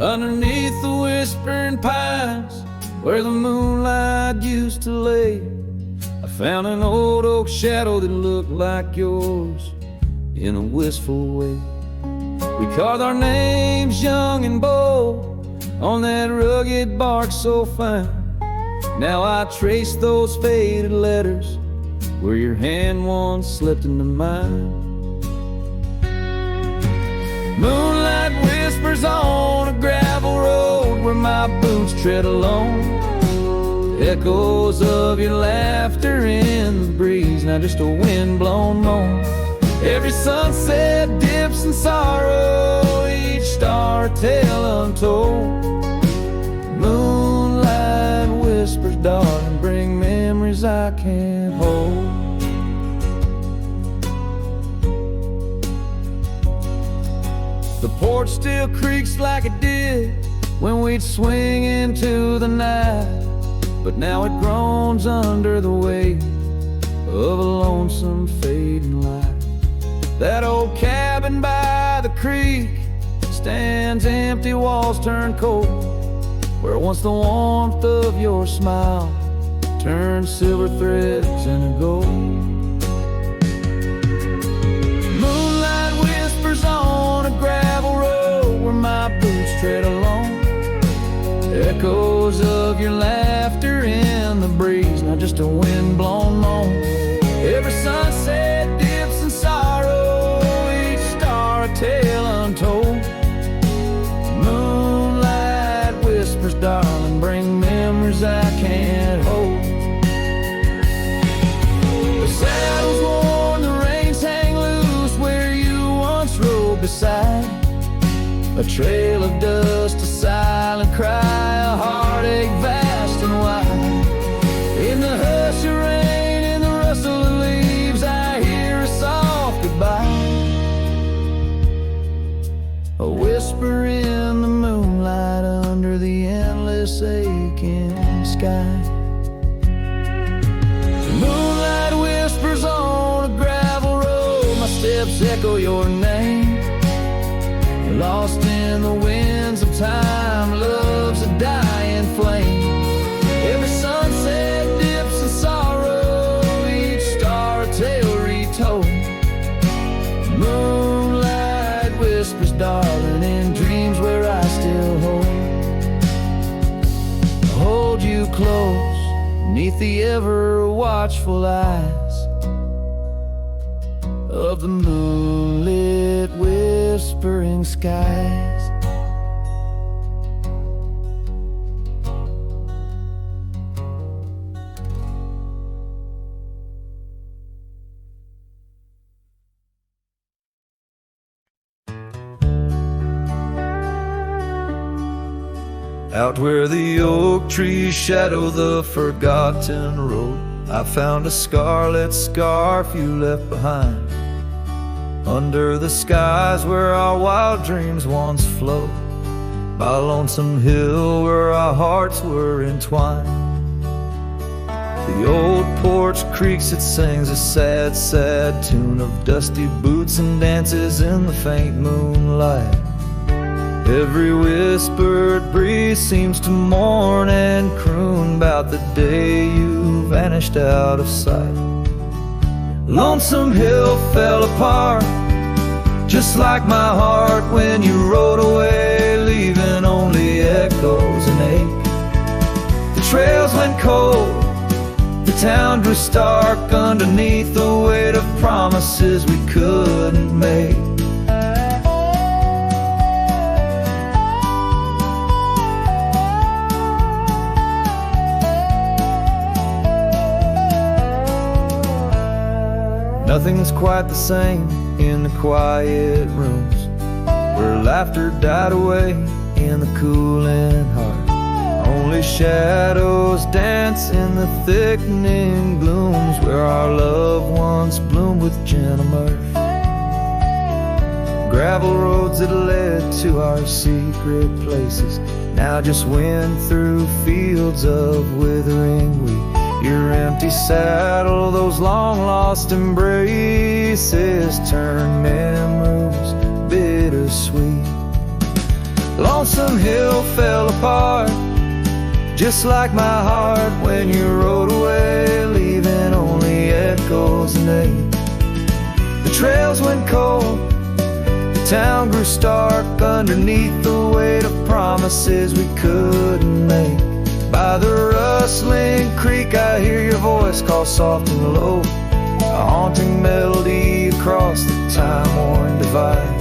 underneath the whispering pines where the moonlight used to lay. I found an old oak shadow that looked like yours in a wistful way. We carved our names young and bold on that rugged bark so fine. Now I trace those faded letters where your hand once slipped into mine. Moonlight whispers on a gravel road where my boots tread alone. Echoes of your laughter in the breeze, not just a wind-blown moan. Every sunset dips in sorrow, each star a tale untold. Moonlight whispers, darling, bring memories I can't hold. The porch still creaks like it did when we'd swing into the night, but now it groans under the weight of a lonesome fading light. That old cabin by the creek stands empty, walls turn cold, where once the warmth of your smile turned silver threads into gold. Moonlight whispers on a gravel road where my boots tread alone. Echoes of your laughter in the breeze, not just a wind-blown moan. Every sunset dips in sorrow, each star a tale untold. Moonlight whispers, darling, bring memories I can't hold. The saddle's worn, the reins hang loose where you once rode beside. A trail of dust, a silent cry, a heartache vast and wide. In the hush of rain, in the rustle of leaves, I hear a soft goodbye. A whisper in the moonlight under the endless aching sky. Moonlight whispers on a gravel road, my steps echo your name. Lost in the winds of time, love's a dying flame. Every sunset dips in sorrow, each star a tale retold. Moonlight whispers, darling, in dreams where I still hold you close, neath the ever watchful eyes of the moonlit whispering skies. Out where the oak trees shadow the forgotten road, I found a scarlet scarf you left behind. Under the skies where our wild dreams once flowed, by Lonesome Hill where our hearts were entwined. The old porch creaks, it sings a sad, sad tune of dusty boots and dances in the faint moonlight. Every whispered breeze seems to mourn and croon about the day you vanished out of sight. Lonesome Hill fell apart, just like my heart when you rode away, leaving only echoes and ache. The trails went cold, the town grew stark underneath the weight of promises we couldn't make. Nothing's quite the same in the quiet rooms where laughter died away in the cooling heart. Only shadows dance in the thickening glooms where our love once bloomed with gentle mirth. Gravel roads that led to our secret places now just wind through fields of withering wheat. Your empty saddle, those long-lost embraces turn memories bittersweet. Lonesome Hill fell apart, just like my heart when you rode away, leaving only echoes and ache. The trails went cold, the town grew stark underneath the weight of promises we couldn't make. By the rustling creek I hear your voice call soft and low, a haunting melody across the time-worn divide.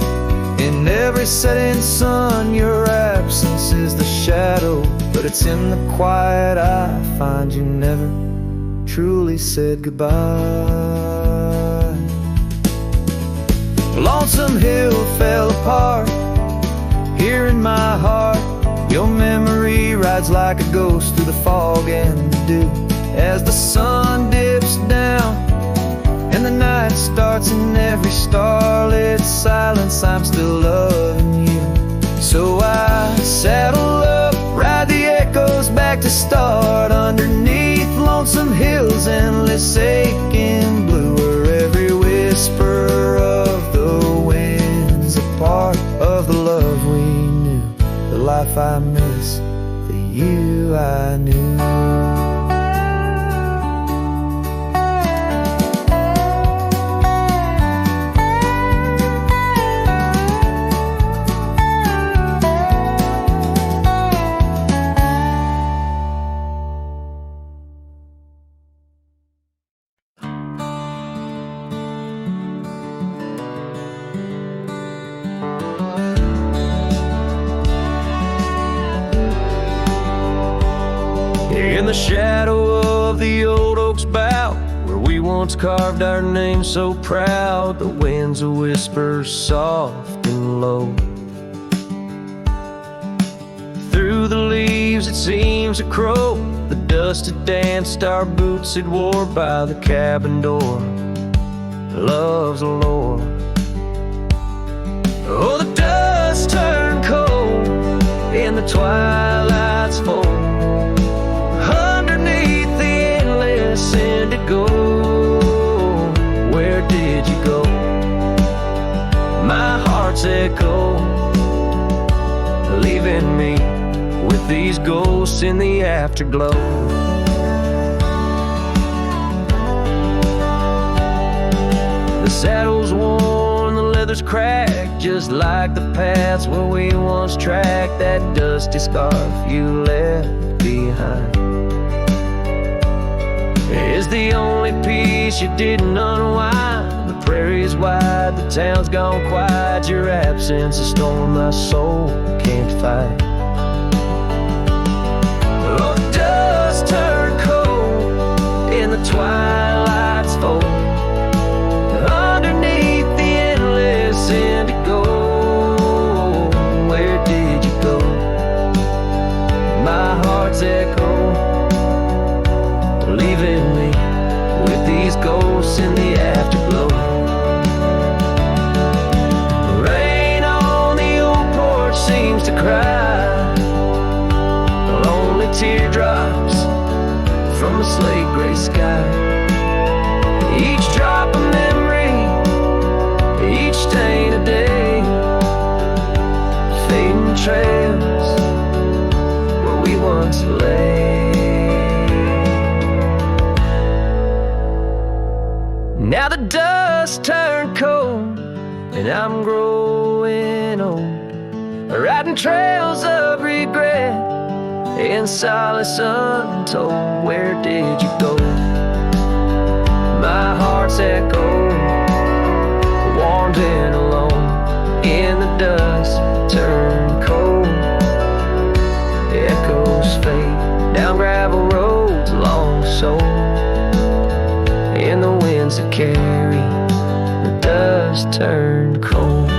In every setting sun, your absence is the shadow, but it's in the quiet I find you never truly said goodbye. Lonesome Hill fell apart, here in my heart. Your memory rides like a ghost through the fog and the dew. As the sun dips down and the night starts, in every starlit silence I'm still loving you. So I saddle up, ride the echoes back to start, underneath Lonesome Hill's endless aching blue, where every whisper of the wind's a part of the love we knew, the life I miss, the you I knew. In the shadow of the old oak's bough, where we once carved our name so proud, the wind's a whisper soft and low. Through the leaves it seems a crow, the dust had danced our boots had wore by the cabin door. Love's a lore. Oh, the dust turned cold in the twilight's fold, go. Where did you go? My heart's echo, leaving me with these ghosts in the afterglow. The saddle's worn, the leather's cracked, just like the paths where we once tracked that dusty scarf you left behind. Is the only piece you didn't unwind. The prairie's wide, the town's gone quiet, your absence a storm my soul can't fight. Oh, the dust turned cold in the twilight's fold, underneath the endless indigo. Where did you go? My heart's echo, leaving me with these ghosts in the afterglow. Rain on the old porch seems to cry, lonely teardrops from the slate gray sky. Each drop a memory, each stain a day, fading trails where we once lay. Now the dust turned cold and I'm growing old, riding trails of regret in solace untold. Where did you go? My heart's echo, wandering alone in the dust turned cold. Echoes fade down gravel roads long so, in the winds that carry the dust turned cold.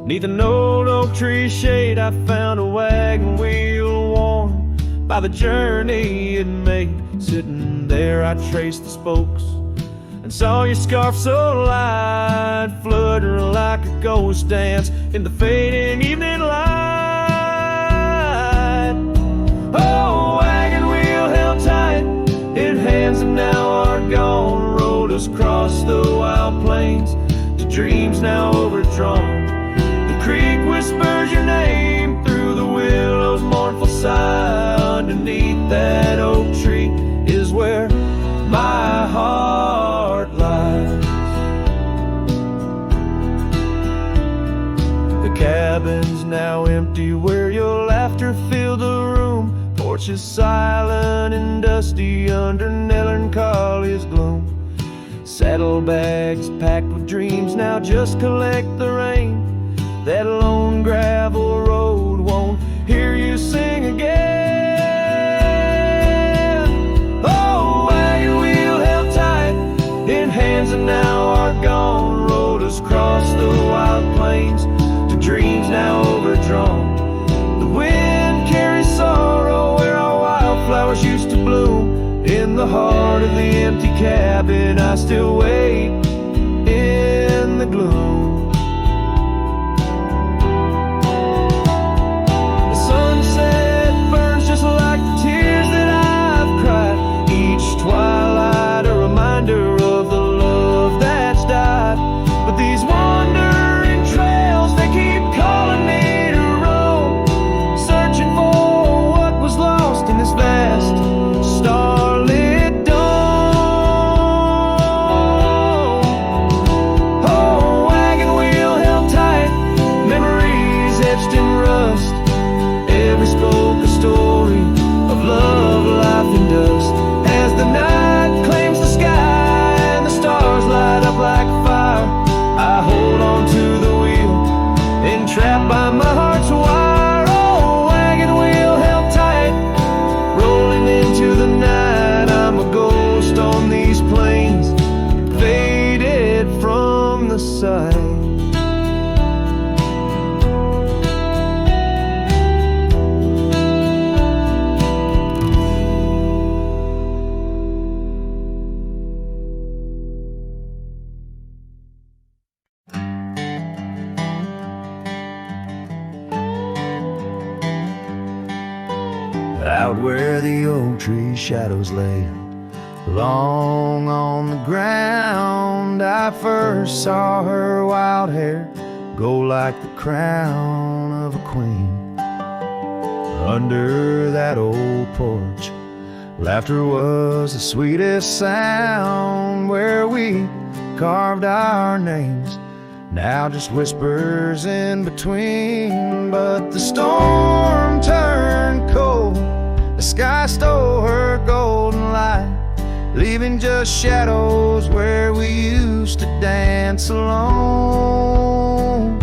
'Neath an old oak tree shade I found a wagon wheel worn by the journey it made. Sitting there I traced the spokes and saw your scarf so light, flutter like a ghost dance in the fading evening light. Oh, wagon wheel held tight in hands that now are gone, rolled us across the wild plains to dreams now overdrawn. The creek whispers your name through the willow's mournful sigh. Underneath that oak tree is where my heart lies. The cabin's now empty where your laughter filled the room. Porch is silent and dusty under melancholy's gloom. Saddlebags packed with dreams now just collect the rain. That lone gravel road won't hear you sing again. Oh, wagon wheel held tight in hands that now are gone, rolled us across the wild plains to dreams now overdrawn. The wind carries sorrow where our wildflowers used to bloom. In the heart of the empty cabin I still wait in the gloom. Twilight, a reminder of the love that's died. But these wandering trails, they keep calling me to roam, searching for what was lost in this vast starlit dome. Oh, wagon wheel held tight, memories etched in rust. Every spoke a story of love, life, and dust. As the night claims the sky and the stars light up like fire, I hold on to the wheel, entrapped by my heart's wire. Oh, wagon wheel held tight, rolling into the night. I'm a ghost on these plains, faded from the sight. Out where the oak tree shadows lay long on the ground, I first saw her wild hair go like the crown of a queen. Under that old porch, laughter was the sweetest sound. Where we carved our names, now just whispers in between. But the storm turned cold, the sky stole her golden light, leaving just shadows where we used to dance alone.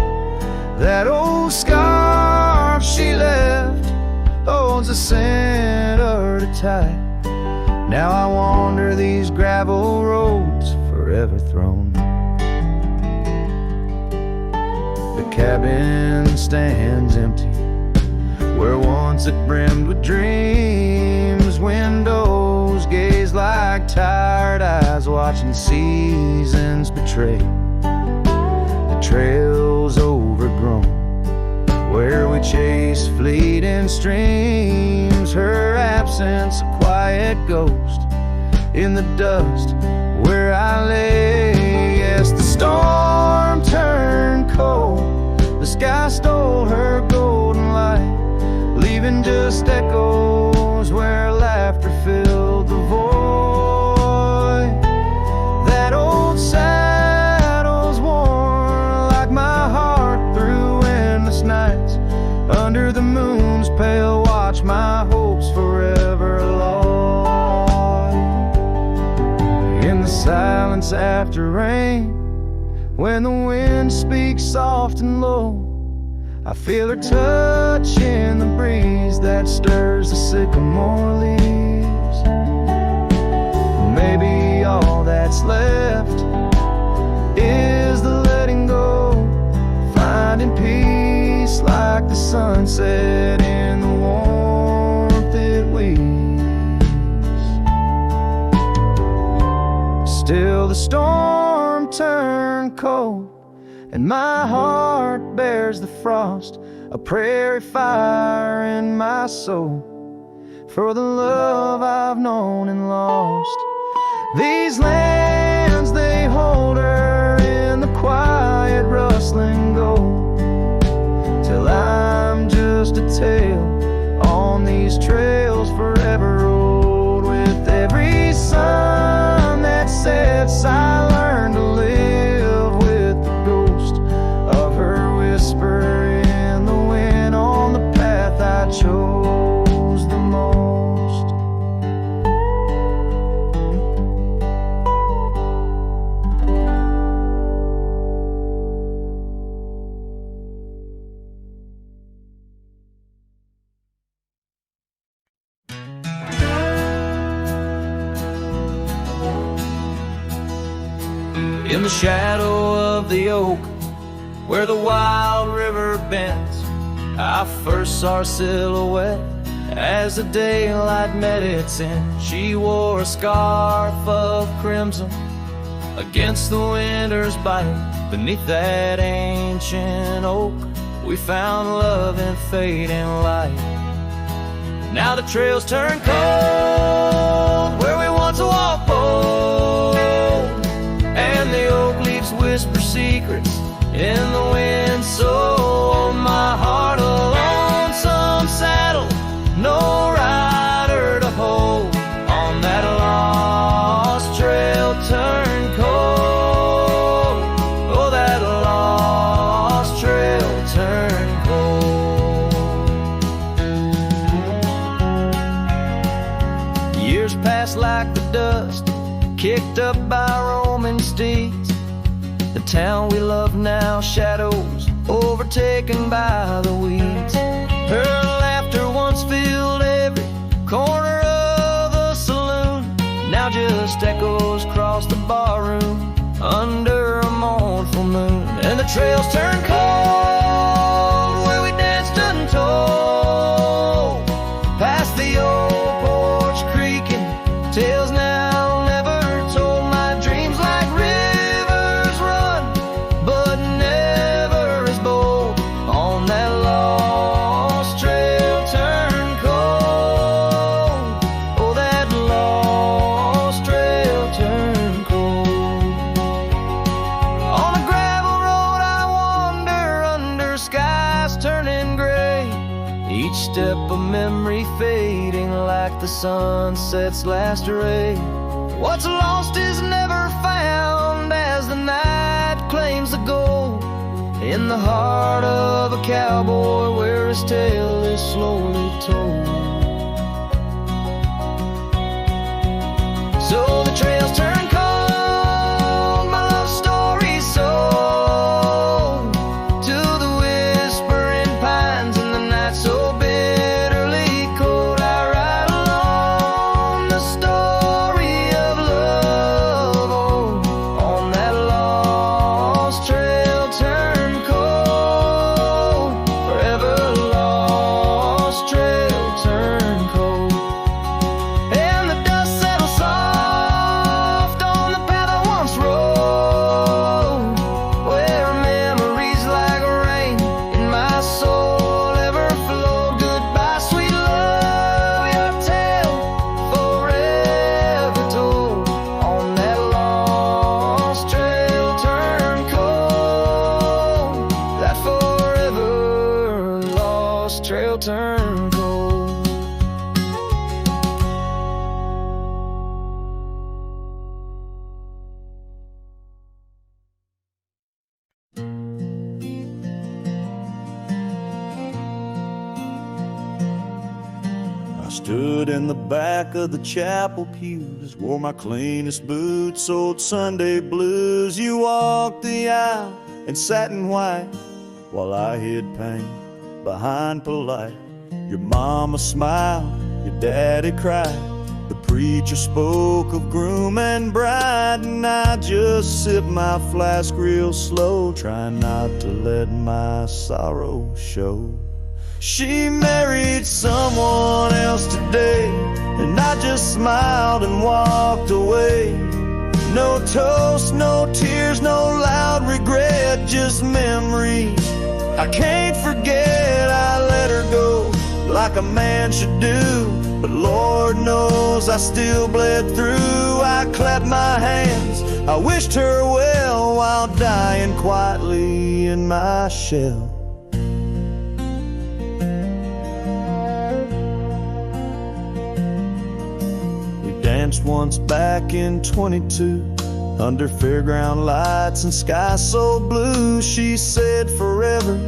That old scarf she left holds a scent of her tight. Now I wander these gravel roads forever thrown. The cabin stands empty where once it brimmed with dreams. Windows gaze like tired eyes watching seasons betray. The trail's overgrown where we chase fleeting streams. Her absence a quiet ghost in the dust where I lay. Yes, the storm turned cold, the sky stole her golden light, leaving just echoes where laughter filled the void. That old saddle's worn like my heart through endless nights. Under the moon's pale watch, my hopes forever lost. In the silence after rain, when the wind speaks soft and low, I feel her touch in the breeze that stirs the sycamore leaves. Maybe all that's left is the letting go, finding peace turn cold, and my heart bears the frost, a prairie fire in my soul, for the love I've known and lost. These lands, they hold her in the quiet rustling gold, till I'm just a tale on these trails forever old. With every sun that sets, I learn to live with the ghost of her whisper in the wind on the path I chose the most. In the shadow of the oak, where the wild river bends, I first saw her silhouette as the daylight met its end. She wore a scarf of crimson against the winter's bite. Beneath that ancient oak, we found love in fading light. Now the trails turn cold where we once walked bold, and the oak leaves whisper secrets in the wind. So on my heart a lonesome saddle, no rider to hold, on that lost trail turn cold. Oh, that lost trail turn cold. Years pass like the dust kicked up by roaming steeds. The town we love now shadows overtaken by the weeds. Her laughter once filled every corner of the saloon, now just echoes across the barroom under a mournful moon. And the trails turn cold where we danced untold, past the old porch creaking, tales now never told. My dreams like rivers run, but never as bold, on that lost trail turn cold. Oh, that lost trail turn cold. On a gravel road I wander under skies turning gray, each step a memory fading like the sunset's last ray. What's lost is never found as the night claims the gold, in the heart of a cowboy where his tale is slowly told. So the trails turn cold, my love story's sold to the whispering pines in the night so bitterly cold. I ride along the story of love, oh, on that lost trail turn cold, forever lost trail turn cold. And the dust settles soft on the path I once rode, where memories like rain in my soul ever flowed. Goodbye, sweet love, your tale forever told, on that lost trail turn cold, that forever lost trail turn cold. I stood in the back of the chapel pews, wore my cleanest boots, old Sunday blues. You walked the aisle in satin white, while I hid pain behind polite. Your mama smiled, your daddy cried, the preacher spoke of groom and bride, and I just sipped my flask real slow, trying not to let my sorrow show. She married someone else today, and I just smiled and walked away. No toast, no tears, no loud regret, just memories. I can't forget I let her go like a man should do, but Lord knows I still bled through. I clapped my hands, I wished her well while dying quietly in my shell. We danced once back in 22 under fairground lights and sky so blue. She said forever,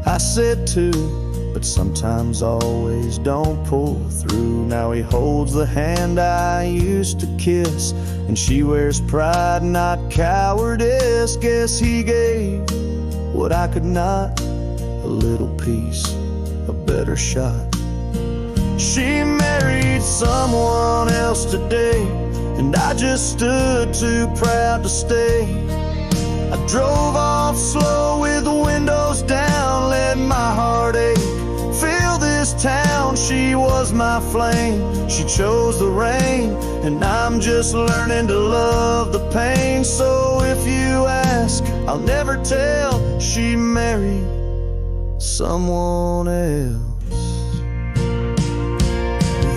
I said too, but sometimes always don't pull through. Now he holds the hand I used to kiss, and she wears pride, not cowardice. Guess he gave what I could not, a little piece, a better shot. She married someone else today, and I just stood too proud to stay. I drove off slow with the windows down, let my heart ache fill this town. She was my flame, she chose the rain, and I'm just learning to love the pain. So if you ask, I'll never tell, she married someone else.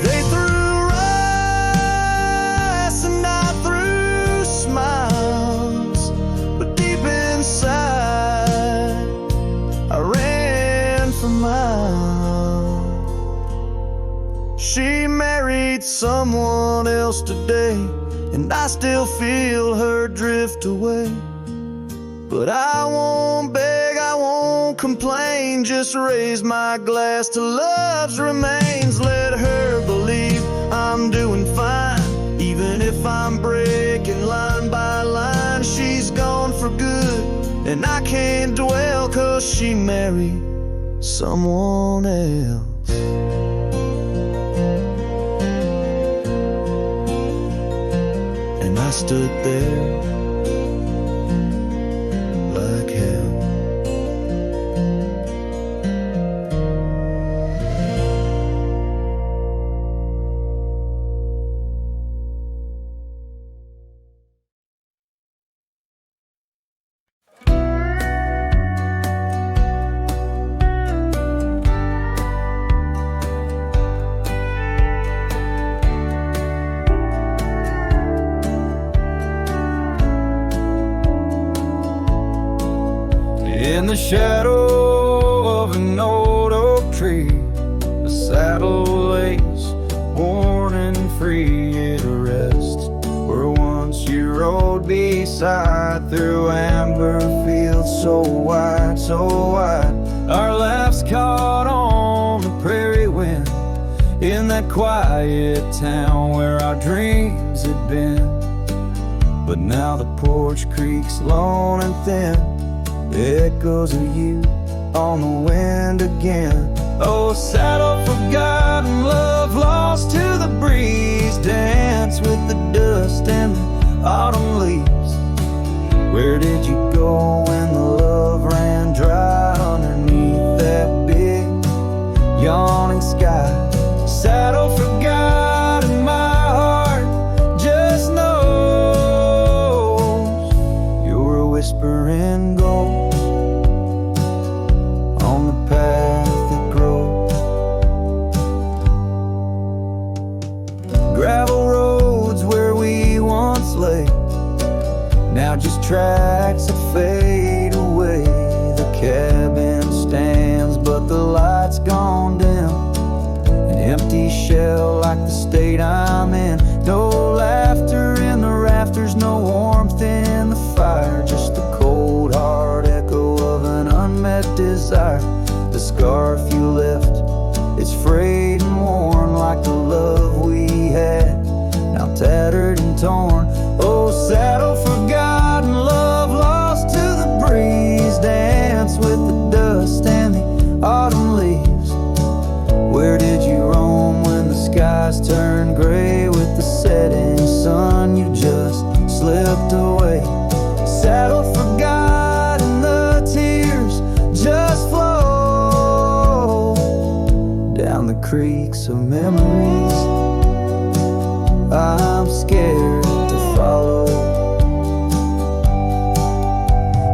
They threw rice and I threw smiles, but deep inside I ran for miles. She married someone else today, and I still feel her drift away. But I won't beg, I won't complain, just raise my glass to love's remains. Let her believe I'm doing fine, even if I'm breaking line by line. She's gone for good, and I can't dwell, 'cause she married someone else. And I stood there like hell. In the shadow of an old oak tree, the saddle lays worn and free. It rests where once you rode beside, through amber fields so wide, so wide. Our laughs caught on the prairie wind, in that quiet town where our dreams had been. But now the porch creaks lone and thin, echoes of you on the wind again. Oh, saddle forgotten, love lost to the breeze, dance with the dust and the autumn leaves. Where did you go when the love ran dry underneath that big yawning sky? Saddle forgotten, my heart just knows you're a whispering ghost on the path that grows. Gravel roads where we once lay, now just tracks that fade away. The cabin stands, but the light's gone dim, an empty shell like the state I'm in. No laughter in the rafters, no warmth in the fire, just the cold hard echo of an unmet desire. The scarf you left, it's frayed and worn like the love we had, now tattered and torn. Oh, saddle forgotten, love lost to the breeze, dance with the dust and the autumn leaves. Where did you roam when the skies turned gray with the setting sun? You just slipped away. Saddle forgotten, the tears just flow down the creeks of memories. I'm scared to follow.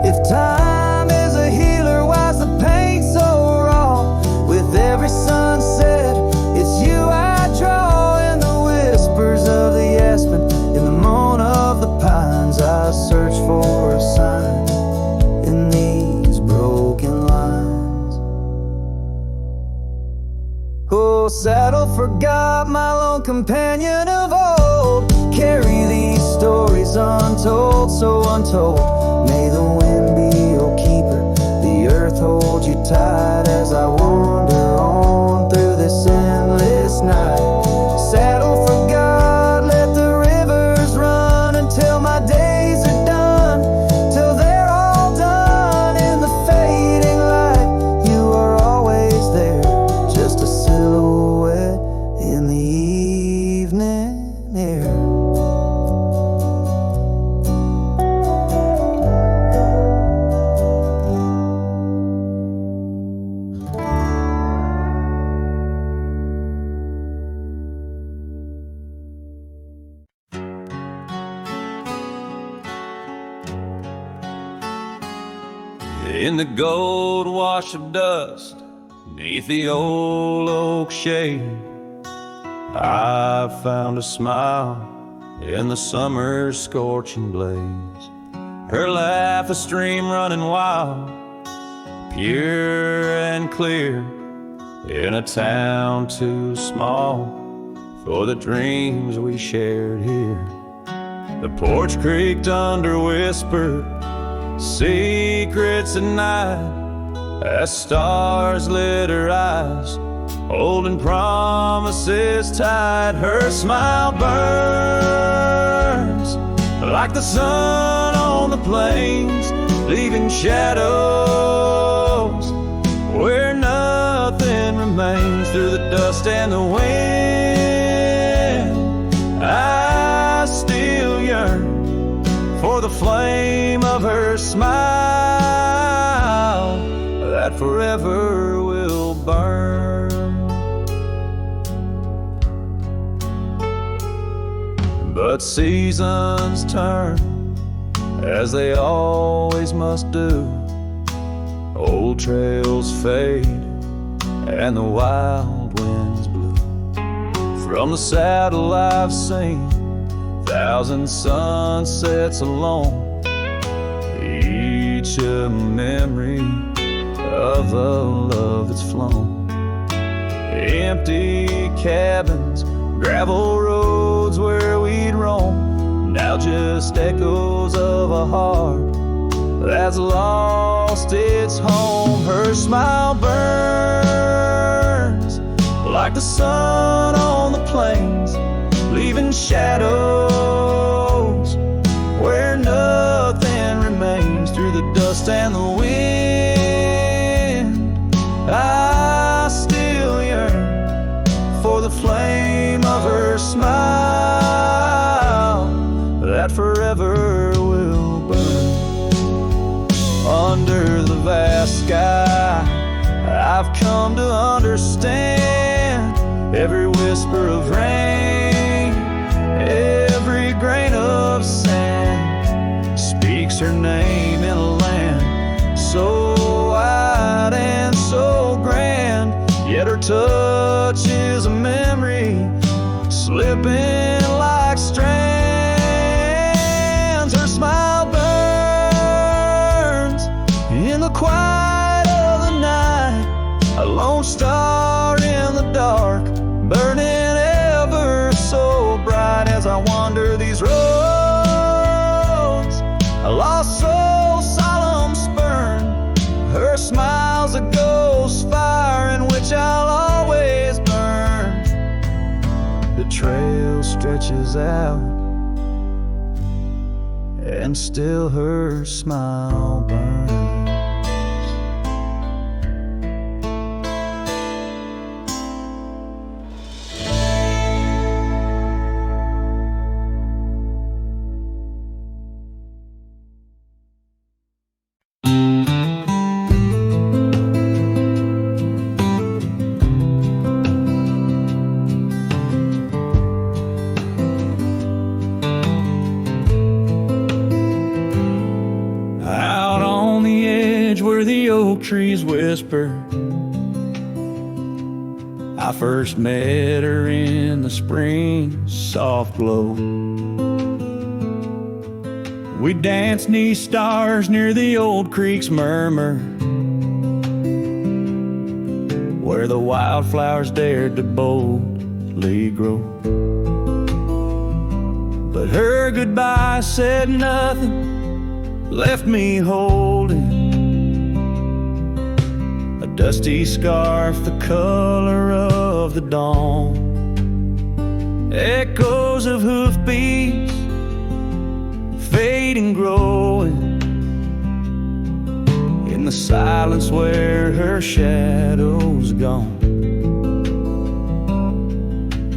If time is a healer, why's the pain so raw? With every sunset, it's you I draw. In the whispers of the aspen, in the moan of the pines, I search for a sign in these broken lines. Oh, saddle forgot, my lone companion of old. Carry these stories untold, so untold. May the wind be your keeper, the earth hold you tight as I wander on through this endless night. Saddle forgot, let the rivers run until my days are done, till they're all done. In the fading light, you are always there, just a silhouette in the evening air. In the gold wash of dust, neath the old oak shade, I found a smile in the summer's scorching blaze. Her laugh a stream running wild, pure and clear, in a town too small for the dreams we shared here. The porch creaked under whispered secrets at night, as stars lit her eyes, holding promises tight. Her smile burns like the sun on the plains, leaving shadows where nothing remains. Through the dust and the wind, I still yearn for the flame of her smile that forever will burn. But seasons turn, as they always must do. Old trails fade and the wild winds blow. From the saddle I've seen 1,000 sunsets alone, each a memory of a love that's flown. Empty cabins, gravel roads where we'd roam, now just echoes of a heart that's lost its home. Her smile burns like the sun on the plains, leaving shadows where nothing remains. Through the dust and the wind, I still yearn for the flame of her smile that forever will burn. Under the vast sky, I've come to understand every whisper of rain, every grain of sand speaks her name in a land so wide and so grand. Yet her touch is a memory slipping like strands. Her smile burns in the quiet of the night, a lone star in the dark, burning ever so bright. As I wander these roads, a lost soul solemn spurn, her smile's a ghost fire in which I'll always burn. The trail stretches out, and still her smile burns. Out on ledge where the oak trees whisper. I first met her in the spring soft glow. We danced 'neath stars near the old creek's murmur, where the wildflowers dared to boldly grow. But her goodbye said nothing, left me holding a dusty scarf the color of the dawn. Echoes of hoofbeats, fading, growing in the silence where her shadow's gone.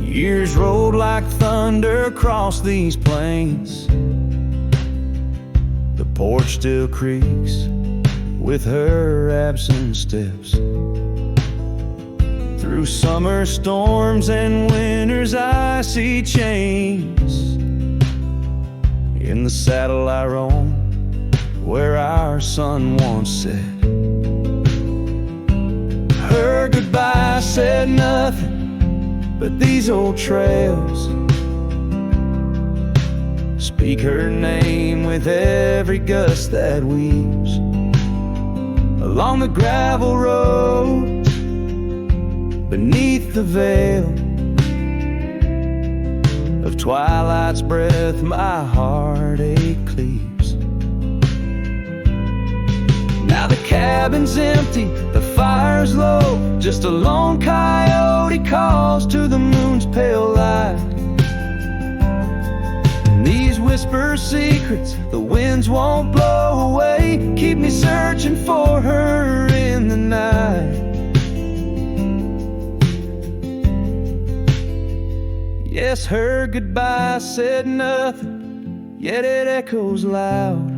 Years rolled like thunder across these plains. The porch still creaks with her absent steps. Through summer storms and winter's icy chains, in the saddle I roam where our sun once set. Her goodbye said nothing, but these old trails speak her name with every gust that weaves along the gravel roads beneath the veil of twilight's breath. My heartache cleaves. Now the cabin's empty, the fire's low, just a lone coyote calls to the moon's pale light. And these whisper secrets the winds won't blow away, keep me searching for her in the night. Yes, her goodbye said nothing, yet it echoes loud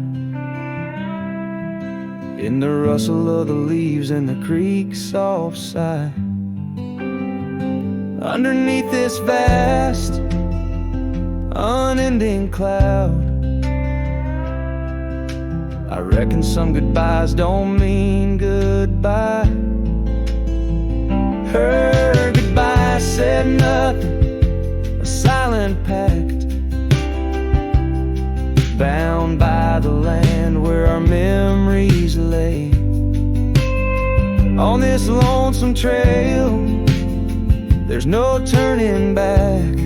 in the rustle of the leaves and the creek's soft sigh. Underneath this vast, unending cloud, I reckon some goodbyes don't mean goodbye. Her goodbye said nothing, a silent pact, bound by the land where our memories lay. On this lonesome trail, there's no turning back.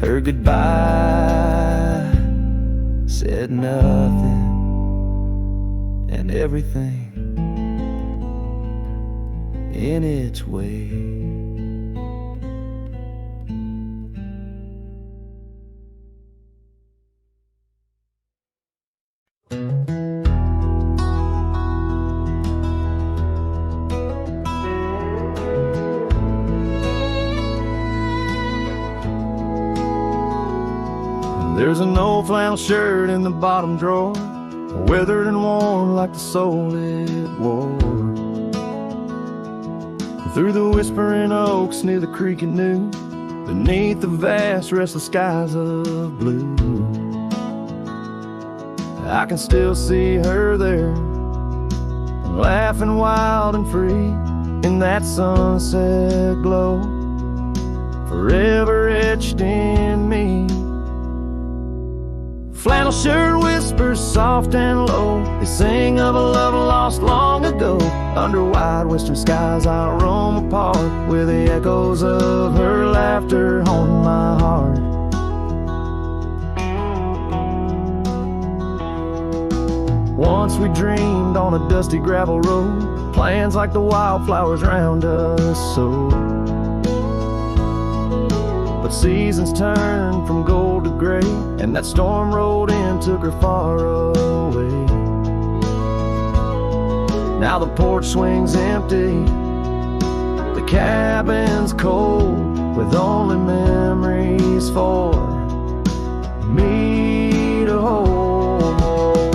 Her goodbye said nothing, and everything in its way. There's an old flannel shirt in the bottom drawer, weathered and worn like the soul it wore. Through the whispering oaks near the creek it knew, beneath the vast restless skies of blue, I can still see her there, laughing wild and free in that sunset glow, forever etched in me. Flannel shirt whispers soft and low, they sing of a love lost long ago. Under wide western skies I'll roam apart, with the echoes of her laughter haunting my heart. Once we dreamed on a dusty gravel road, plans like the wildflowers round us so. But seasons turned from gold to gray, and that storm rolled in, took her far away. Now the porch swings empty, the cabin's cold, with only memories for me to hold.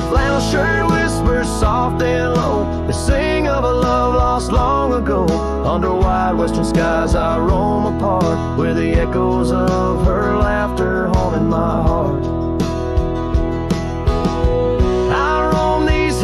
Flannel shirt whispers soft and low, they sing of a love lost long ago. Under wide western skies I roam apart, where the echoes of her laughter haunted my heart. I roam these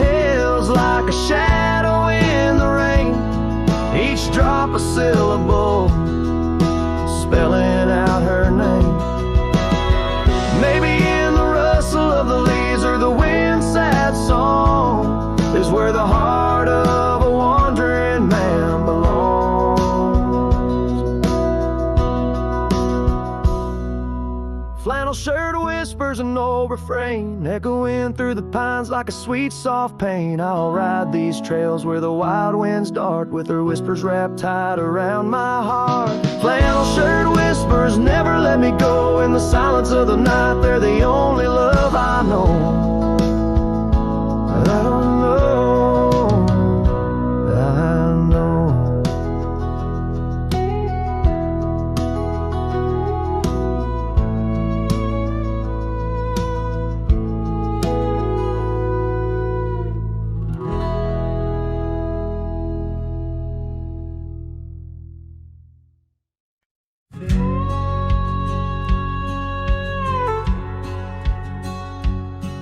whispers and no refrain, echoing through the pines like a sweet soft pain. I'll ride these trails where the wild winds dart, with her whispers wrapped tight around my heart. Flannel shirt whispers never let me go. In the silence of the night, they're the only love I know. I don't know, I know.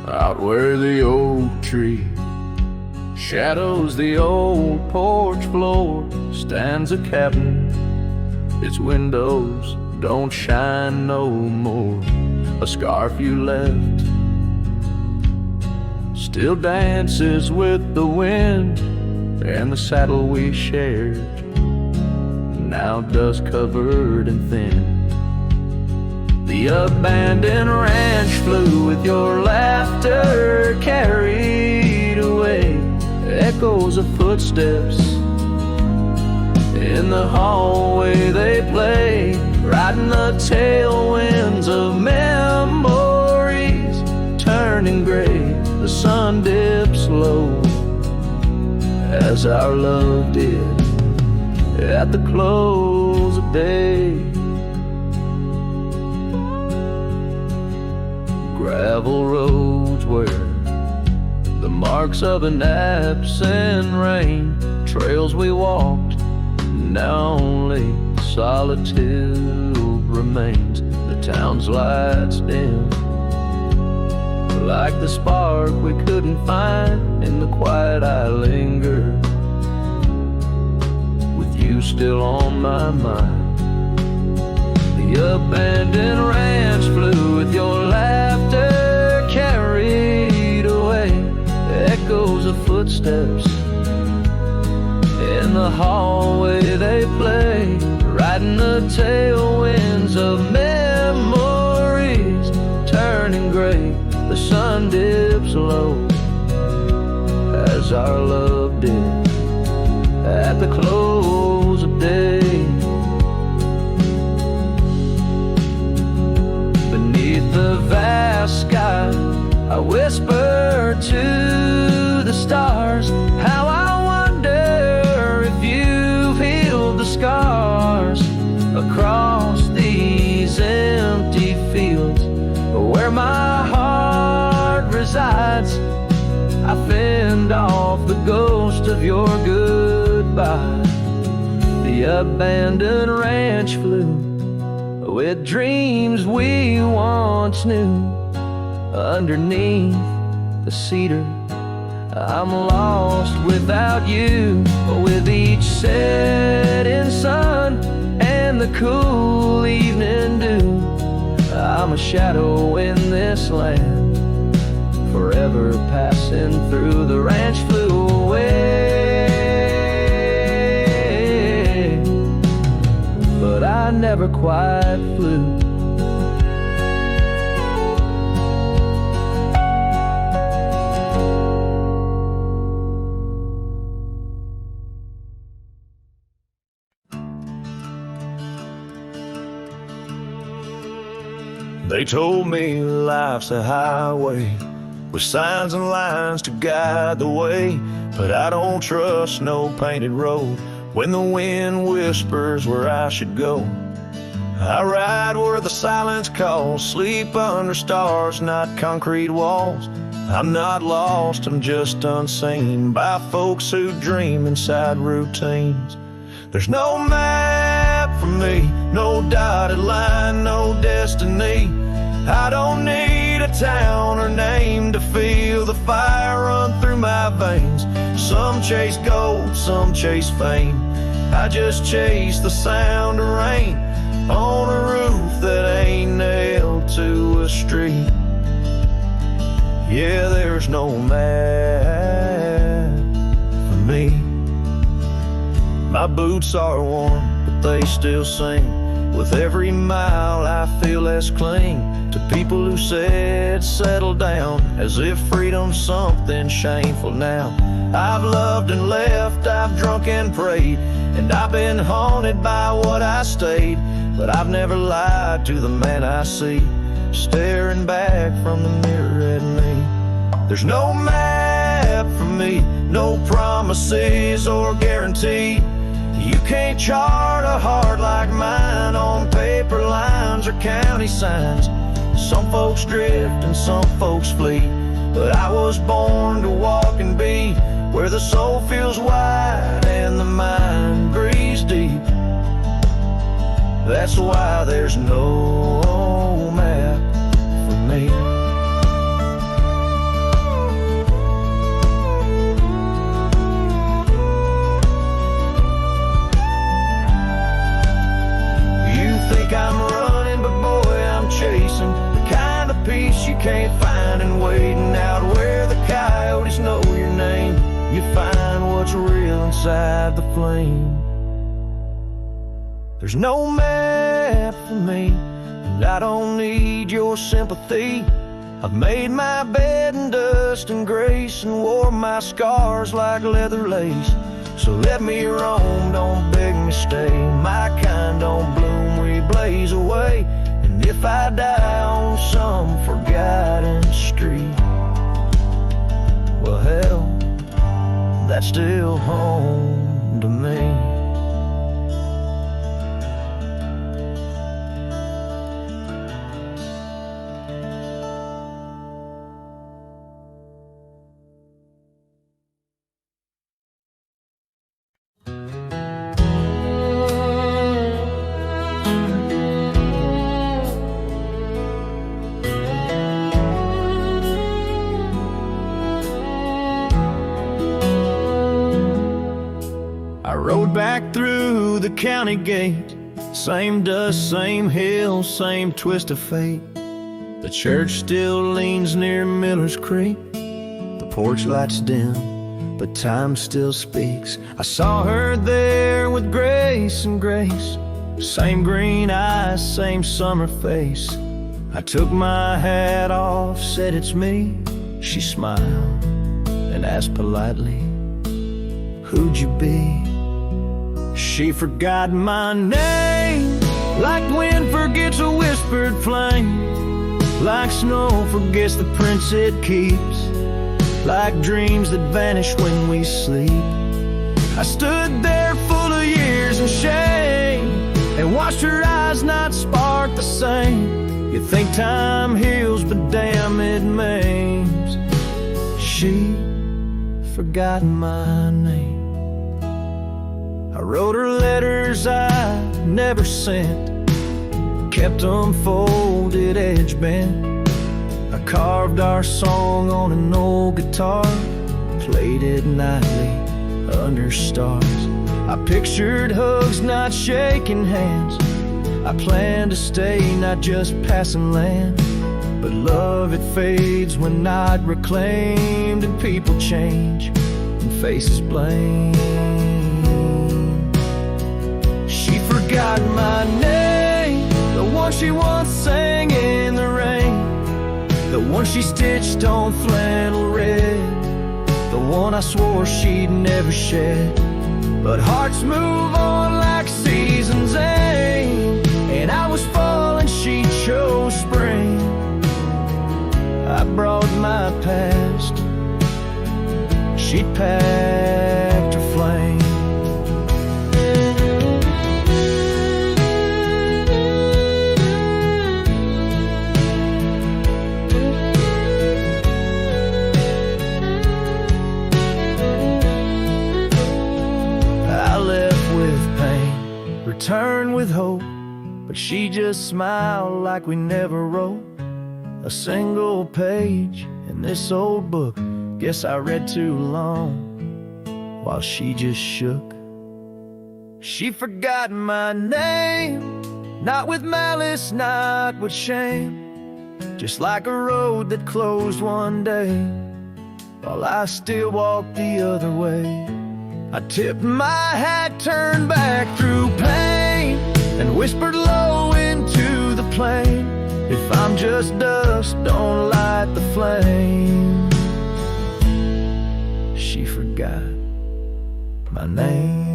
Out where the oak tree shadows the old porch floor stands a cabin. Its windows don't shine no more. A scarf you left still dances with the wind, and the saddle we shared, now dust covered and thin. The abandoned ranch flew with your laughter carried away. Echoes of footsteps in the hallway they play, riding the tailwinds of memories turning gray. The sun dips low as our love did at the close of day. Gravel roads where the marks of an absent rain, trails we walked, now only solitude remains. The town's lights dim, like the spark we couldn't find. In the quiet I linger, with you still on my mind. The abandoned ranch flew with your laughter carried away. Echoes of footsteps in the hallway they play, riding the tailwinds of memories turning gray. The sun dips low as our love did at the close of day. The vast sky, I whisper to the stars, how I wonder if you've healed the scars across these empty fields where my heart resides. I fend off the ghost of your goodbye. The abandoned ranch flew with dreams we once knew underneath the cedar. I'm lost without you, with each setting sun and the cool evening dew. I'm a shadow in this land, forever passing through. The ranch flew away, but I never quite flew. They told me life's a highway with signs and lines to guide the way, but I don't trust no painted road when the wind whispers where I should go. I ride where the silence calls, sleep under stars, not concrete walls. I'm not lost, I'm just unseen by folks who dream inside routines. There's no map for me, no dotted line, no destiny. I don't need a town or name to feel the fire run through my veins. Some chase gold, some chase fame. I just chase the sound of rain on a roof that ain't nailed to a street. Yeah, there's no map for me. My boots are worn, but they still sing. With every mile I feel less cling to people who said settle down, as if freedom's something shameful now. I've loved and left, I've drunk and prayed, and I've been haunted by what I stayed. But I've never lied to the man I see, staring back from the mirror at me. There's no map for me, no promises or guarantee. You can't chart a heart like mine on paper lines or county signs. Some folks drift and some folks flee, but I was born to walk and be where the soul feels wide and the mind breathes deep. That's why there's no map for me. You think I'm running, but boy, I'm chasing the kind of peace you can't find in waiting out where the coyotes know your name. You find what's real inside the flame. There's no map for me, and I don't need your sympathy. I've made my bed in dust and grace and wore my scars like leather lace. So let me roam, don't beg me stay. My kind don't bloom, we blaze away. And if I die on some forgotten street, well hell, that's still home to me. Back through the county gate, same dust, same hills, same twist of fate. The church still leans near Miller's Creek. The porch lights dim, but time still speaks. I saw her there with grace and grace, same green eyes, same summer face. I took my hat off, said it's me. She smiled and asked politely, who'd you be? She forgot my name, like wind forgets a whispered flame, like snow forgets the prints it keeps, like dreams that vanish when we sleep. I stood there full of years and shame, and watched her eyes not spark the same. You think time heals, but damn it maims. She forgot my name. I wrote her letters I never sent, kept them folded, edge bent. I carved our song on an old guitar, played it nightly under stars. I pictured hugs, not shaking hands. I planned to stay, not just passing land. But love, it fades when not reclaimed, and people change and faces blame. She forgot my name, the one she once sang in the rain, the one she stitched on flannel red, the one I swore she'd never shed. But hearts move on like seasons aim, and I was fall and she chose spring. I brought my past, she'd packed her flame. Return with hope, but she just smiled like we never wrote a single page in this old book. Guess I read too long while she just shook. She forgot my name, not with malice, not with shame, just like a road that closed one day while I still walked the other way. I tipped my hat, turned back through pain, and whispered low into the plain, if I'm just dust, don't light the flame. She forgot my name.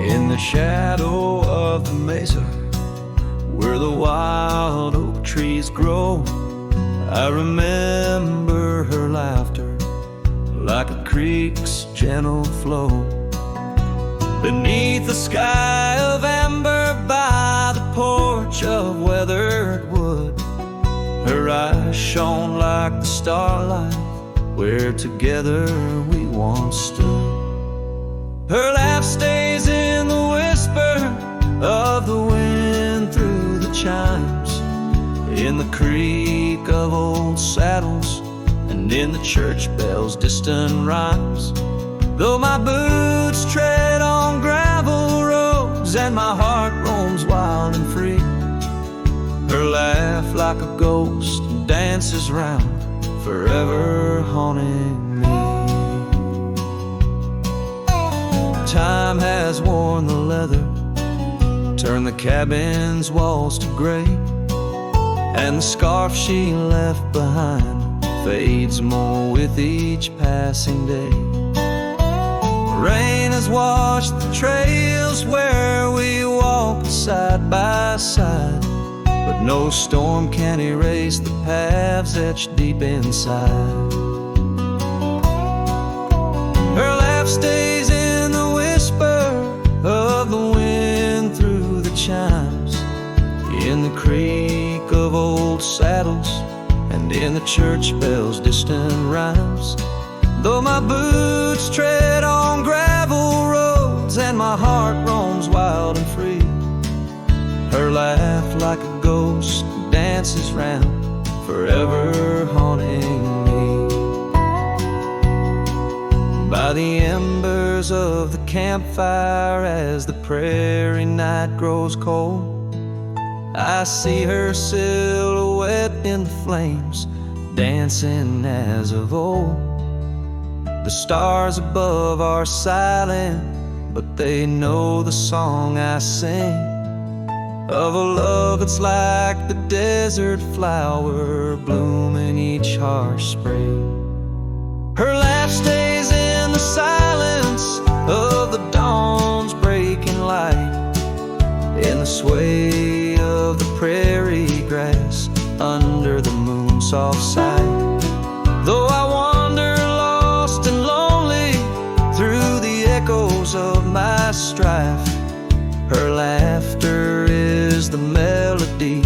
In the shadow of the mesa, where the wild oak trees grow, I remember her laughter like a creek's gentle flow. Beneath the sky of amber by the porch of weathered wood, her eyes shone like the starlight where together we once stood. Her laugh stays in the whisper of the wind through the chimes, in the creak of old saddles, and in the church bells' distant rhymes. Though my boots tread on gravel roads and my heart roams wild and free, her laugh like a ghost dances round, forever haunting me. Time has worn the leather, turned the cabin's walls to gray, and the scarf she left behind fades more with each passing day. Rain has washed the trails where we walked side by side, but no storm can erase the paths etched deep inside. Her laugh stays in the whisper of the wind through the chimes, in the creak of old saddles, and in the church bells' distant rhymes. Though my boots tread on gravel roads and my heart roams wild and free, her laugh like a ghost dances round, forever haunting me. By the embers of the campfire as the prairie night grows cold, I see her silhouette in the flames, dancing as of old. The stars above are silent, but they know the song I sing, of a love that's like the desert flower blooming each harsh spring. Her laugh stays in the silence of the dawn's breaking light, in the sway of the prairie grass under the moon's soft sight. Though I wander lost and lonely through the echoes of my strife, her laughter is the melody,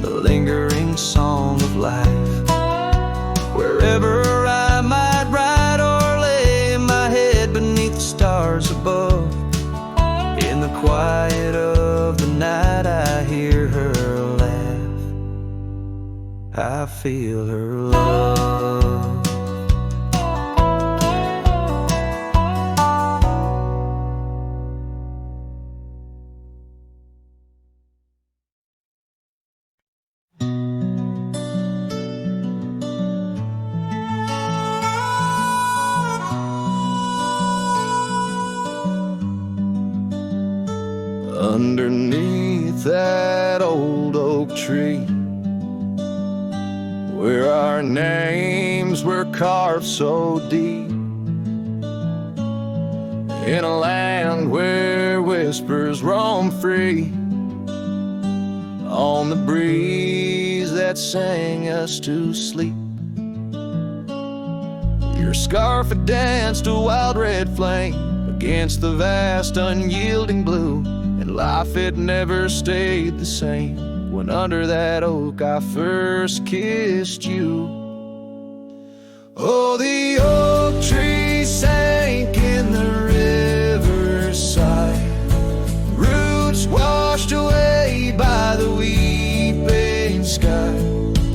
the lingering song of life. Wherever I might ride or lay my head beneath the stars above, in the quiet of the night I hear her laugh, I feel her love. Underneath that old oak tree, where our names were carved so deep, in a land where whispers roam free, on the breeze that sang us to sleep. Your scarf had danced a wild red flame against the vast unyielding blue, and life had never stayed the same when under that oak I first kissed you. Oh, the oak tree sank in the riverside, roots washed away by the weeping sky.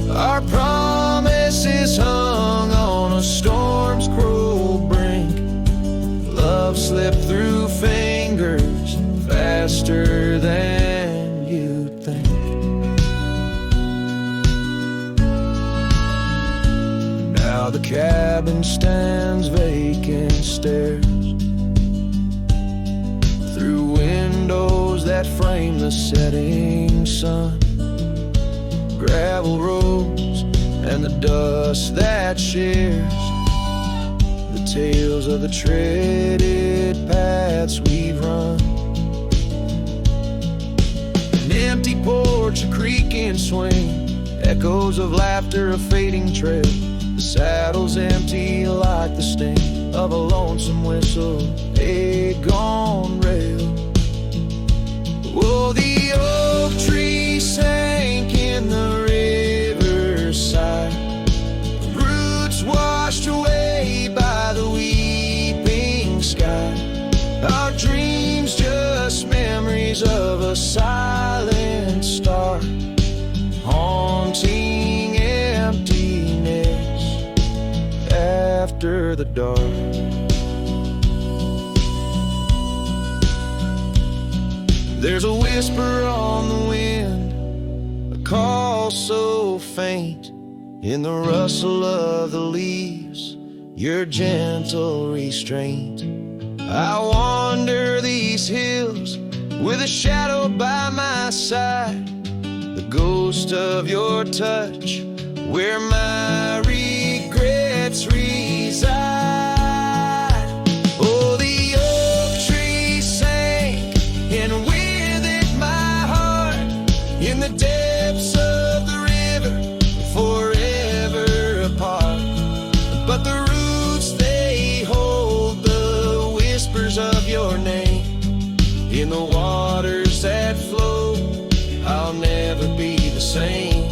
Our promises hung cabin stands vacant stares through windows that frame the setting sun, gravel roads and the dust that shares the tales of the treaded paths we've run. An empty porch, a creaking swing, echoes of laughter, a fading trail. The saddle's empty like the sting of a lonesome whistle, a gone rail. Oh, the oak tree sank in the riverside, roots washed away by the weeping sky. Our dreams just memories of a silent star, haunting emptiness after the dark. There's a whisper on the wind, a call so faint in the rustle of the leaves, your gentle restraint. I wander these hills with a shadow by my side, the ghost of your touch, where my regrets reside. Oh, the oak tree sank, and with it my heart, in the depths of the river, forever apart. But the roots, they hold the whispers of your name in the waters that flow. I'll never be the same.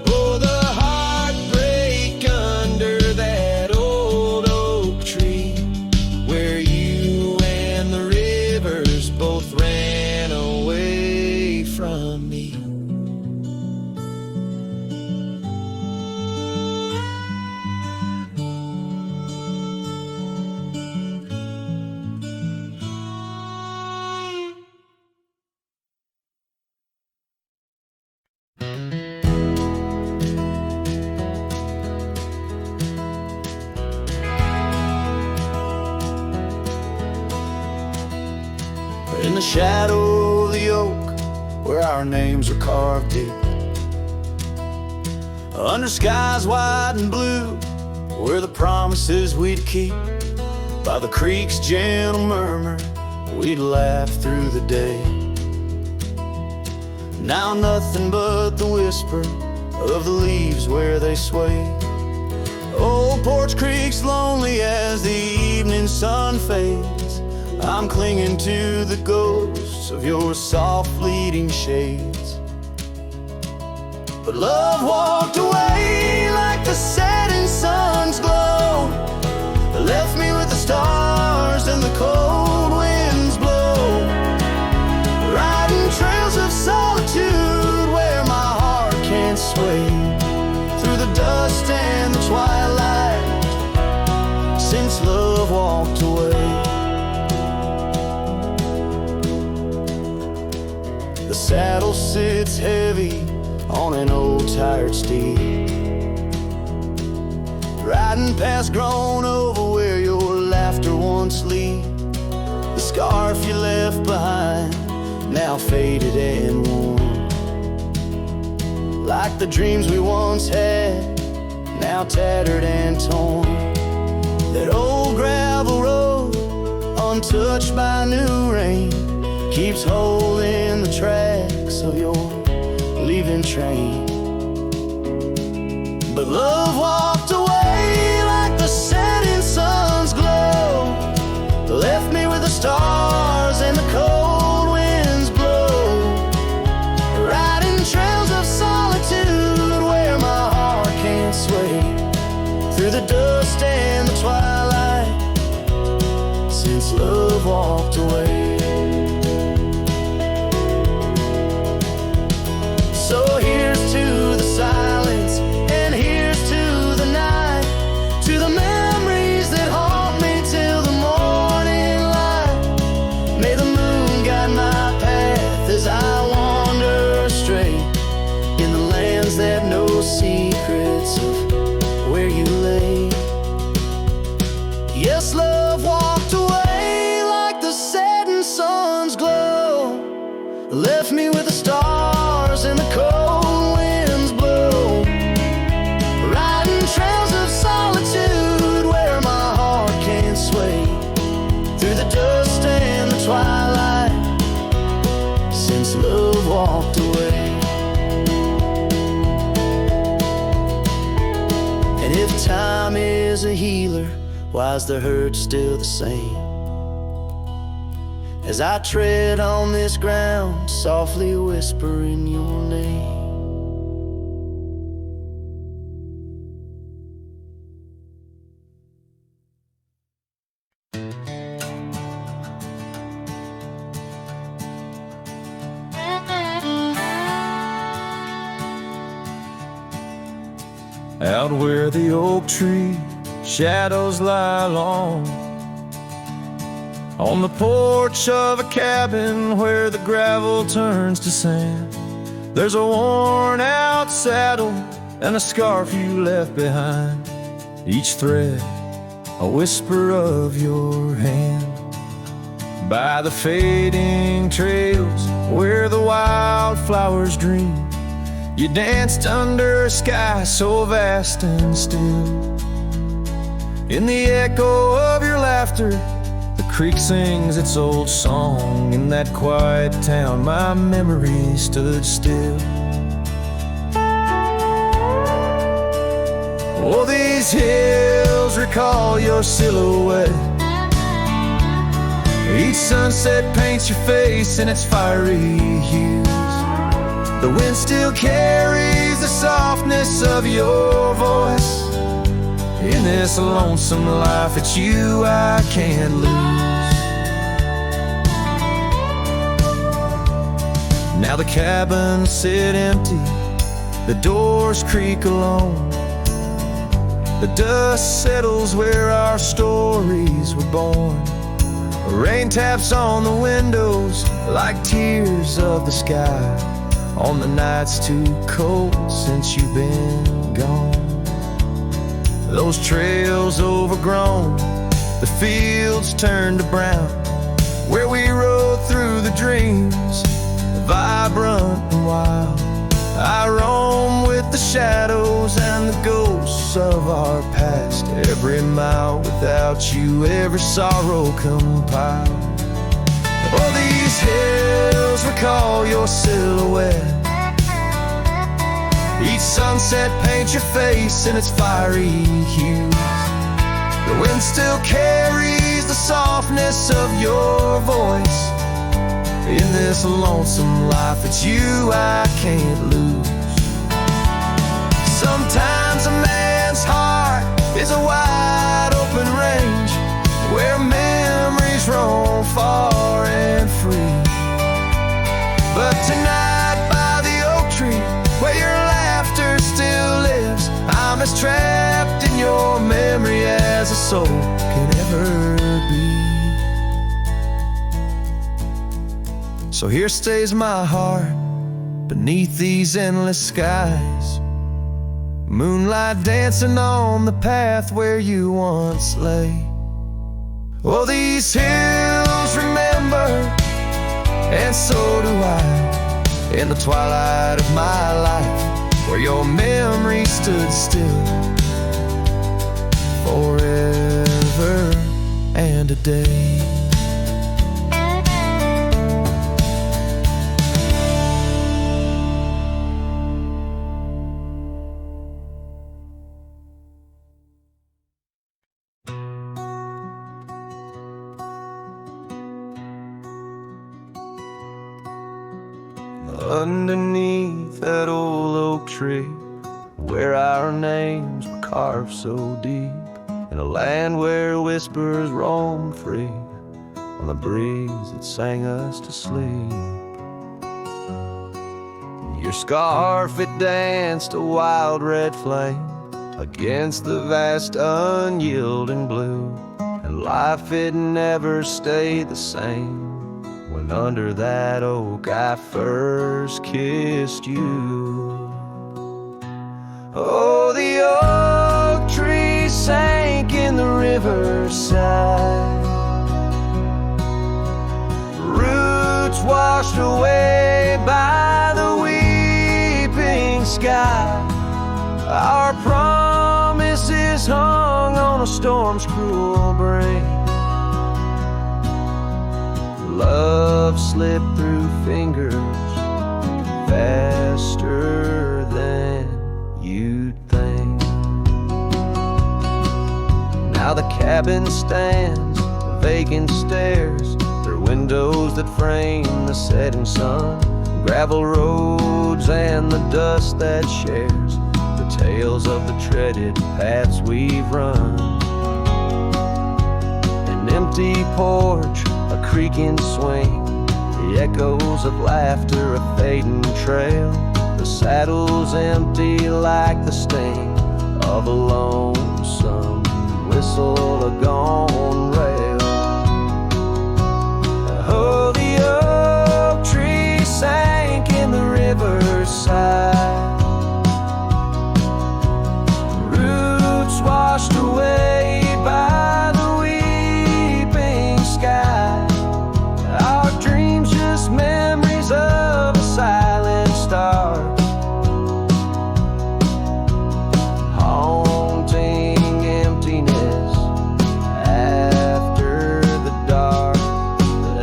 Oh, the heartbreak under that old oak tree, where you and the rivers both ran away from me. In the shadow of the oak, where our names are carved deep, under skies wide and blue, where the promises we'd keep, by the creek's gentle murmur, we'd laugh through the day. Now nothing but the whisper of the leaves where they sway. Old Porch Creek's lonely as the evening sun fades. I'm clinging to the ghosts of your soft fleeting shades. But love walked away like the setting sun's glow, left me with the stars and the cold winds blow, riding trails of solitude where my heart can't sway, through the dust and the twilight, since love walked away. The saddle sits heavy on an old tired steed, riding past grown over where your laughter once lead. The scarf you left behind, now faded and worn, like the dreams we once had, now tattered and torn. That old gravel road, untouched by new rain, keeps holding the tracks of your leaving train. But love walked away like the setting sun's glow, left me with the stars and the cold winds blow, riding trails of solitude where my heart can't sway, through the dust and the twilight, since love walked away. So here's to the silence, and here's to the night. walked away. And if time is a healer, why is the hurt still the same? As I tread on this ground, softly whispering your name. Out where the oak tree shadows lie long, on the porch of a cabin where the gravel turns to sand, there's a worn out saddle and a scarf you left behind, each thread a whisper of your hand. By the fading trails where the wildflowers dream, you danced under a sky so vast and still. In the echo of your laughter, the creek sings its old song. In that quiet town, my memory stood still. Oh, these hills recall your silhouette. Each sunset paints your face in its fiery hues. The wind still carries the softness of your voice. In this lonesome life, it's you I can't lose. Now the cabins sit empty, the doors creak alone. The dust settles where our stories were born. Rain taps on the windows like tears of the sky, on the nights too cold since you've been gone. Those trails overgrown, the fields turned to brown, where we rode through the dreams, vibrant and wild. I roam with the shadows and the ghosts of our past, every mile without you, every sorrow compiled. Oh, these hills recall your silhouette. Each sunset paints your face in its fiery hues. The wind still carries the softness of your voice. In this lonesome life, it's you I can't lose. Sometimes a man's heart is a wide open range, where memories roam far and free. But tonight by the oak tree, where your laughter still lives, I'm as trapped in your memory as a soul can ever be. So here stays my heart beneath these endless skies, moonlight dancing on the path where you once lay. Oh, these hills remember, and so do I, in the twilight of my life, where your memory stood still forever and a day. Underneath that old oak tree, where our names were carved so deep, in a land where whispers roam free, on the breeze that sang us to sleep. Your scarf, it danced a wild red flame against the vast unyielding blue, and life, it never stayed the same when under that oak I first kissed you. Oh, the oak tree sank in the riverside, roots washed away by the weeping sky. Our promises hung on a storm's cruel break. Love slipped through fingers the cabin stands, vacant stares through windows that frame the setting sun. Gravel roads and the dust that shares the tales of the treaded paths we've run. An empty porch, a creaking swing, the echoes of laughter, a fading trail. The saddle's empty like the sting of a lonesome whistle, a gone rail. Oh, the oak tree sank in the riverside, roots washed away by the weeping sky. Our dreams just memories of a silent star, haunting emptiness after the dark.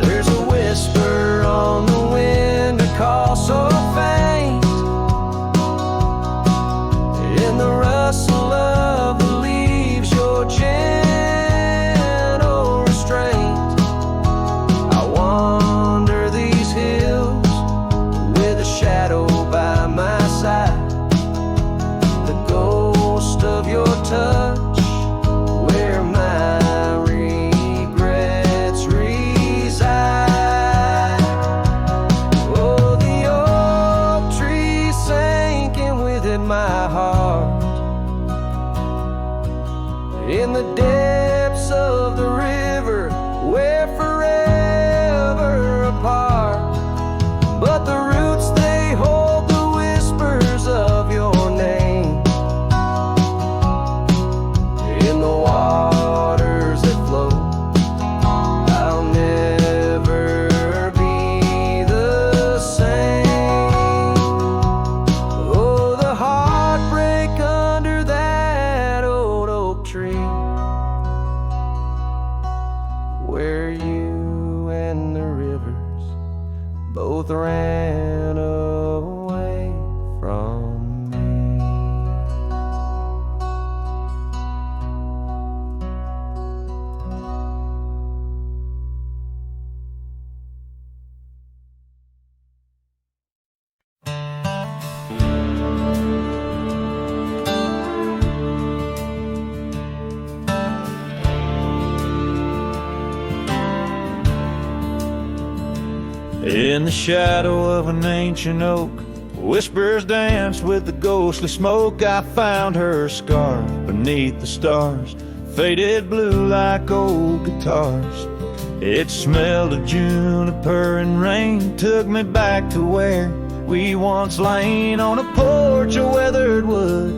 There's a whisper on the wind, a call so faint, in the rustle of the leaves, your gentle restraint. I wander these hills with a shadow by my side, the ghost of your touch where my regrets reside. Oh, the oak tree sank and with it my heart, in the depths of the river, we're forever apart. But the roots, they hold the whispers of your name in the waters that flow. I'll never be the same. Oh, the heartbreak under that old oak tree, where you and the rivers both ran away from me. In the shadow of an ancient oak, whispers dance with the ghostly smoke. I found her scarf beneath the stars, faded blue like old guitars. It smelled of juniper and rain, took me back to where we once lain on a porch of weathered wood,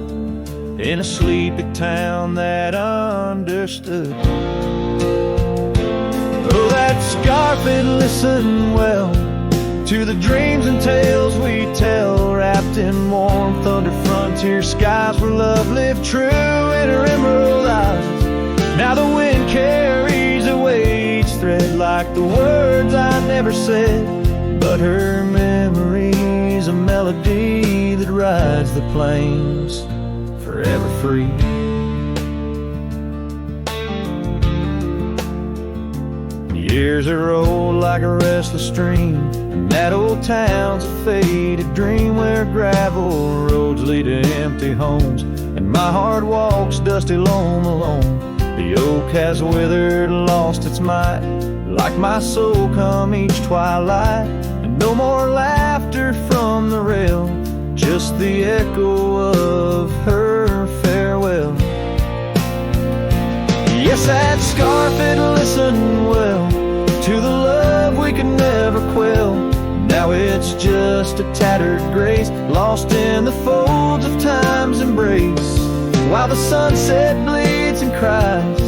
in a sleepy town that understood. Oh, that scarf, it listened well to the dreams and tales we tell, wrapped in warmth under frontier skies where love lived true in her emerald eyes. Now the wind carries away each thread like the words I never said, but her memory's a melody that rides the plains forever free. Years are rolled like a restless stream, and that old town's a faded dream where gravel roads lead to empty homes, and my heart walks dusty lone alone. The oak has withered, lost its might, like my soul come each twilight, and no more laughter from the rail, just the echo of her farewell. Yes, that scarf, it listened well to the love we could never quell. Now it's just a tattered grace, lost in the folds of time's embrace, while the sunset bleeds and cries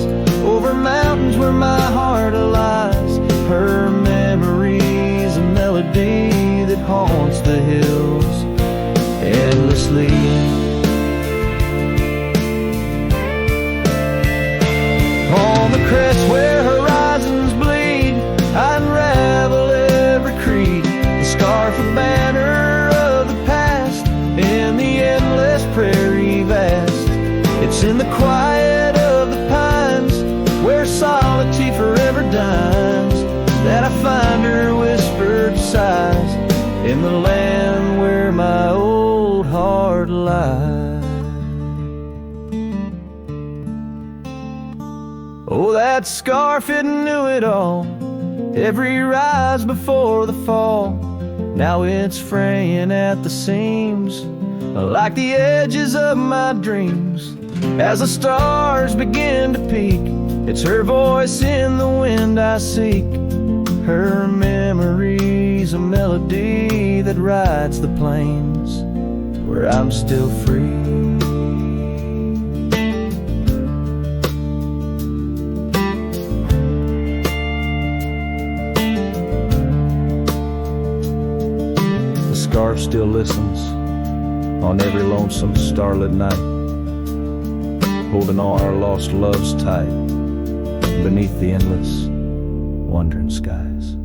over mountains where my heart lies. Her memory's a melody that haunts the hills endlessly. On the crest where horizons bleed, I unravel every creed, the scarf, a banner of the past, in the endless prairie vast. It's in the quiet of the pines that scarf, it knew it all. Every rise before the fall. Now it's fraying at the seams, like the edges of my dreams. As the stars begin to peak, it's her voice in the wind I seek. Her memory's a melody that rides the plains where I'm still free. The scarf still listens on every lonesome starlit night, holding all our lost loves tight beneath the endless wandering skies.